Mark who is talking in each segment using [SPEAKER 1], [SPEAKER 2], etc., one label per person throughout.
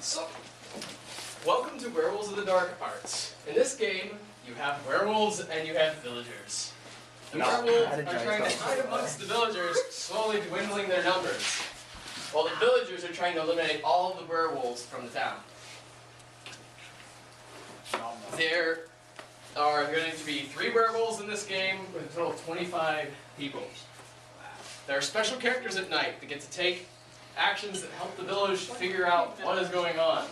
[SPEAKER 1] So, welcome to Werewolves of the Dark Arts. In this game, you have werewolves and you have villagers. The werewolves are trying to hide amongst the villagers, slowly dwindling their numbers, while the villagers are trying to eliminate all of the werewolves from the town. There are going to be 3 werewolves in this game with a total of 25 people. There are special characters at night that get to take actions that help the village figure out what is going on.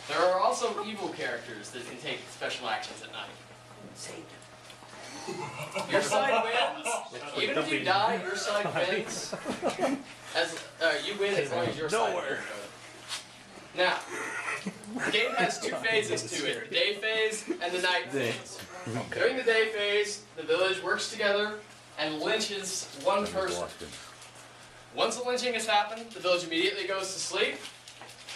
[SPEAKER 1] There are also evil characters that can take special actions at night. Your side wins. Even if you die, your side wins. You win as long as your side wins. Now, the game has 2 phases to it, the day phase and the night phase. During the day phase, the village works together and lynches one person. Once the lynching has happened, the village immediately goes to sleep,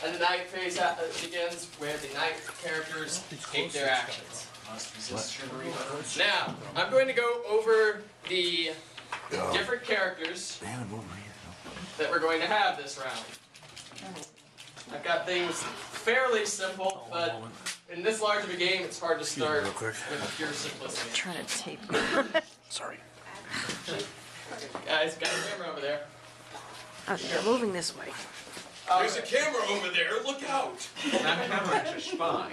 [SPEAKER 1] and the night phase begins where the night characters take their actions. Now, I'm going to go over the different characters that we're going to have this round. I've got things fairly simple, but in this large of a game, it's hard to start with pure simplicity.
[SPEAKER 2] I'm trying to tape.
[SPEAKER 3] Sorry.
[SPEAKER 1] Guys, got a camera over there.
[SPEAKER 2] Okay, I'm moving this way.
[SPEAKER 4] There's a camera over there, look out!
[SPEAKER 3] That camera is a spy.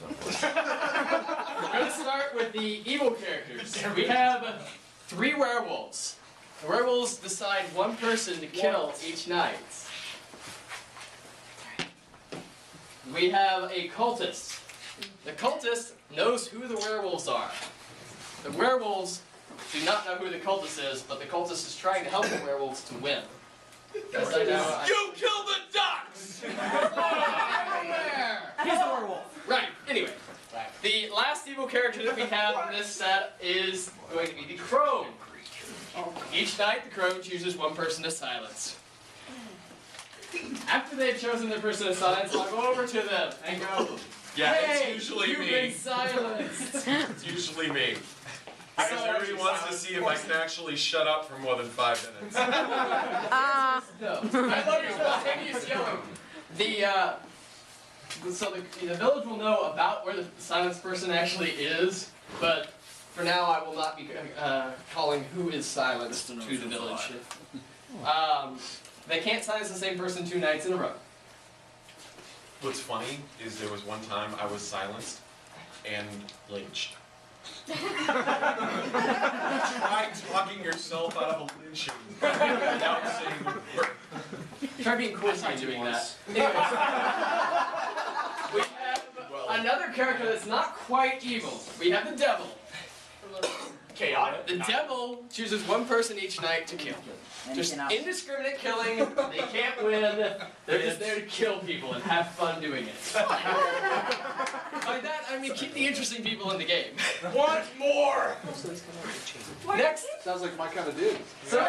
[SPEAKER 1] We're going to start with the evil characters. We have 3 werewolves. The werewolves decide one person to kill each night. We have a cultist. The cultist knows who the werewolves are. The werewolves do not know who the cultist is, but the cultist is trying to help the werewolves to win. Yes, I know.
[SPEAKER 4] You killed the ducks!
[SPEAKER 1] He's a werewolf. Right, anyway. The last evil character that we have in this set is going to be the crone. Each night, the crone chooses one person to silence. After they've chosen their person to silence, I'll go over to them and go,
[SPEAKER 4] Yeah,
[SPEAKER 1] hey,
[SPEAKER 4] it's usually
[SPEAKER 1] you've
[SPEAKER 4] me.
[SPEAKER 1] been silenced.
[SPEAKER 4] It's usually me. Because everybody wants to see if I can actually shut up for more than 5 minutes.
[SPEAKER 1] No. I love your spontaneous yelling. So the village will know about where the silenced person actually is, but for now I will not be calling who is silenced to the village. They can't silence the same person 2 nights in a row.
[SPEAKER 4] What's funny is there was one time I was silenced and lynched. Try talking yourself out of a lynching without saying the word.
[SPEAKER 1] Try being cool by doing that. Anyways, we have another character that's not quite evil. We have the devil. Chaotic. The devil chooses one person each night to kill. Just indiscriminate killing. They can't win. They're just there to kill people and have fun doing it. By that, I mean keep the interesting people in the game.
[SPEAKER 4] Want more?
[SPEAKER 1] Next.
[SPEAKER 3] Sounds like my kind of dude.
[SPEAKER 1] So,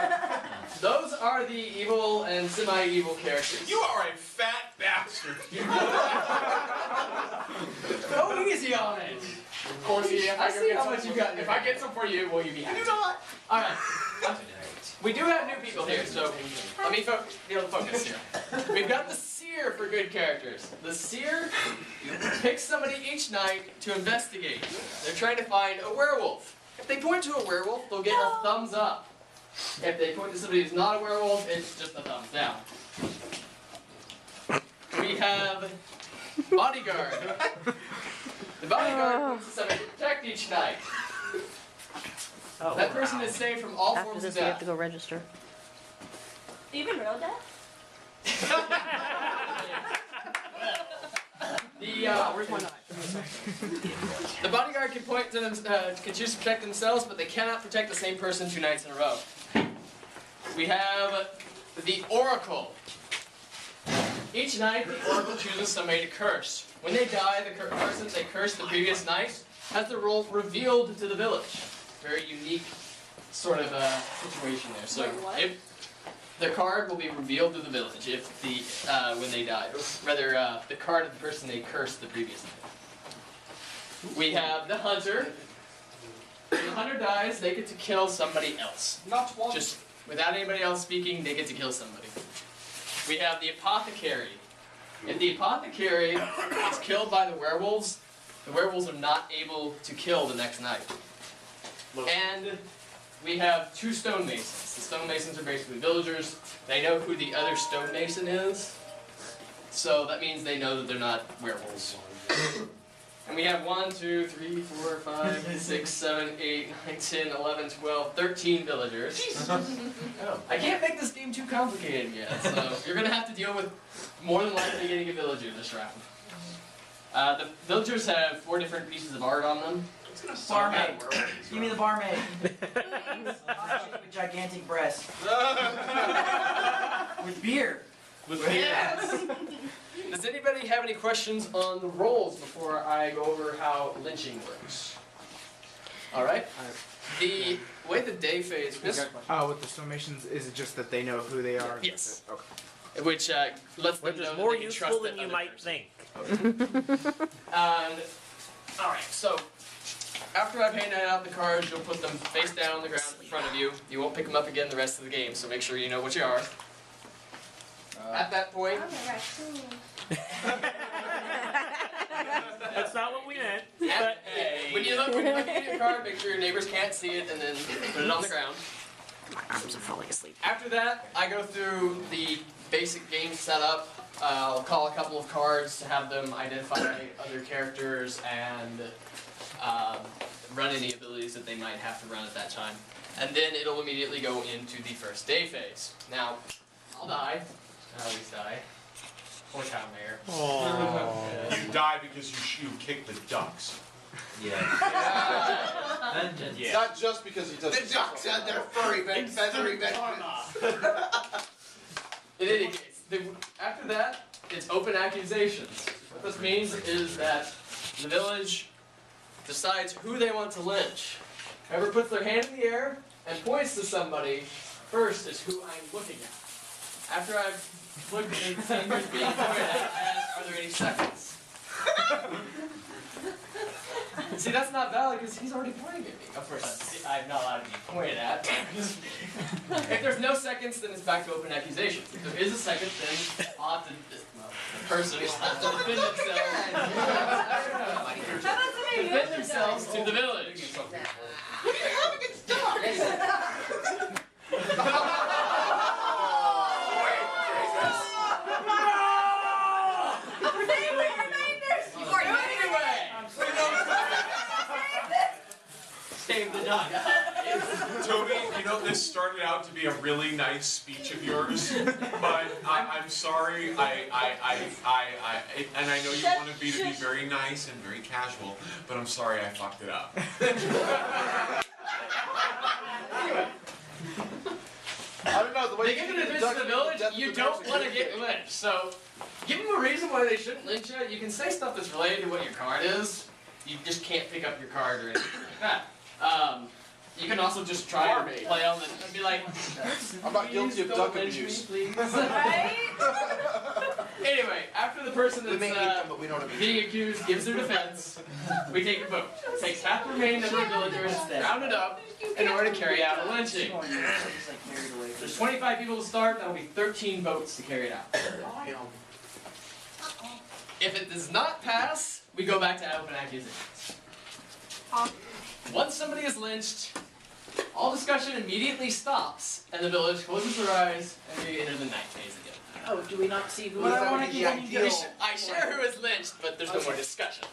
[SPEAKER 1] those are the evil and semi-evil characters.
[SPEAKER 4] You are a fat bastard.
[SPEAKER 1] Go easy on it.
[SPEAKER 4] Of course,
[SPEAKER 1] I see how much you got.
[SPEAKER 4] If I get some for you, will you be happy?
[SPEAKER 1] All right. We do have new people here, so let me be able to focus here. We've got the seer for good characters. The seer picks somebody each night to investigate. They're trying to find a werewolf. If they point to a werewolf, they'll get a thumbs up. If they point to somebody who's not a werewolf, it's just a thumbs down. We have bodyguard. The bodyguard points to somebody to protect each night. That person is saved from all
[SPEAKER 2] After
[SPEAKER 1] forms
[SPEAKER 2] this,
[SPEAKER 1] of
[SPEAKER 2] we have
[SPEAKER 1] death.
[SPEAKER 2] to go register.
[SPEAKER 5] Even real death?
[SPEAKER 1] Where's my knife? The bodyguard can point to them, can choose to protect themselves, but they cannot protect the same person 2 nights in a row. We have the oracle. Each night, the oracle chooses somebody to curse. When they die, the person they cursed the previous night has their role revealed to the village. Very unique sort of situation there. So, if the card will be revealed to the village if when they die. Rather, the card of the person they cursed the previous night. We have the hunter. When the hunter dies, they get to kill somebody else.
[SPEAKER 3] Not one.
[SPEAKER 1] Just without anybody else speaking, they get to kill somebody. We have the apothecary. If the apothecary is killed by the werewolves are not able to kill the next night. And we have 2 stonemasons. The stonemasons are basically villagers. They know who the other stonemason is, so that means they know that they're not werewolves. And we have 1, 2, 3, 4, 5, 6, 7, 8, 9, 10, 11, 12, 13 villagers. I can't make this game too complicated yet, so you're gonna have to deal with more than likely getting a villager this round. The villagers have 4 different pieces of art on them.
[SPEAKER 6] Barmaid. Give me the barmaid. With gigantic breasts. With beer.
[SPEAKER 1] Yes. Does anybody have any questions on the rolls before I go over how lynching works? All right. The way the day phase. Yes.
[SPEAKER 7] With the stonemasons, is it just that they know who they are?
[SPEAKER 1] Yes.
[SPEAKER 7] Okay.
[SPEAKER 1] Which lets them
[SPEAKER 8] Which
[SPEAKER 1] know
[SPEAKER 8] is
[SPEAKER 1] that
[SPEAKER 8] more
[SPEAKER 1] they can trust
[SPEAKER 8] useful than
[SPEAKER 1] that
[SPEAKER 8] you
[SPEAKER 1] other
[SPEAKER 8] might
[SPEAKER 1] person.
[SPEAKER 8] think.
[SPEAKER 1] And all right. So after I've handed out the cards, you'll put them face down on the ground in front of you. You won't pick them up again the rest of the game. So make sure you know what you are. At that point.
[SPEAKER 5] I'm a raccoon.
[SPEAKER 8] That's not what we meant.
[SPEAKER 1] When you look at your card, make sure your neighbors can't see it, and then put it on the ground.
[SPEAKER 2] My arms are falling asleep.
[SPEAKER 1] After that, I go through the basic game setup. I'll call a couple of cards to have them identify other characters and run any abilities that they might have to run at that time. And then it'll immediately go into the first day phase. Now, I'll die. I always die. Poor town mayor.
[SPEAKER 4] You die because you kicked the ducks.
[SPEAKER 3] It's not just because he does
[SPEAKER 9] The ducks had their furry, feathery vengeance.
[SPEAKER 1] In any case, after that, it's open accusations. What this means is that the village decides who they want to lynch. Whoever puts their hand in the air and points to somebody first is who I'm looking at. After I've looked and seen who's being pointed at, I ask, are there any seconds? See, that's not valid because he's already pointing at me. Of course, I'm not allowed to be pointed at. If there's no seconds, then it's back to open accusations. If there is a second, then I'll have to, the person will have to defend themselves to the village. Save the dog.
[SPEAKER 4] Toby, you know, this started out to be a really nice speech of yours, but I'm sorry, and I know you want to be very nice and very casual, but I'm sorry I fucked it up.
[SPEAKER 3] I don't know, the way
[SPEAKER 1] They give it a visit to the village, you don't want to get lynched. So, give them a reason why they shouldn't lynch you. You can say stuff that's related to what your card is. You just can't pick up your card or anything like that. You can also just try and play on it and be like,
[SPEAKER 3] I'm not guilty of duck
[SPEAKER 1] lynch me,
[SPEAKER 3] abuse.
[SPEAKER 1] please.
[SPEAKER 5] Right?
[SPEAKER 1] Anyway, after the person
[SPEAKER 9] We may eat them,
[SPEAKER 1] that's
[SPEAKER 9] but we don't abuse
[SPEAKER 1] being accused gives their defense, we take a vote. It takes half the remaining number of villagers, rounded up, in order to carry out a lynching. There's 25 people to start, that'll be 13 votes to carry it out. If it does not pass, we go back to open accusations. Once somebody is lynched, all discussion immediately stops, and the village closes their eyes, and we enter the night phase again.
[SPEAKER 6] Oh, do we not see who
[SPEAKER 9] But
[SPEAKER 6] is
[SPEAKER 9] I wanna
[SPEAKER 6] already
[SPEAKER 9] keep
[SPEAKER 6] getting
[SPEAKER 9] ideal.
[SPEAKER 1] I share who is lynched, but there's no more discussion.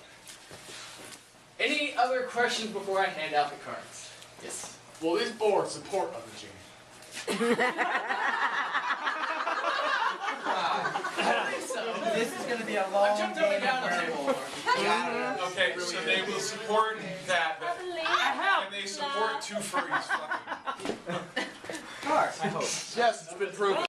[SPEAKER 1] Any other questions before I hand out the cards? Yes.
[SPEAKER 3] Will this board support lynching?
[SPEAKER 1] I think so.
[SPEAKER 6] This is going to be a
[SPEAKER 1] I
[SPEAKER 6] long
[SPEAKER 1] jumped up and
[SPEAKER 6] game
[SPEAKER 1] down
[SPEAKER 6] of
[SPEAKER 1] the
[SPEAKER 6] Werewolves.
[SPEAKER 1] table.
[SPEAKER 4] Okay, so they will support that, and they support 2 furries fucking.
[SPEAKER 6] Of course, I hope.
[SPEAKER 3] Yes, it's been proven.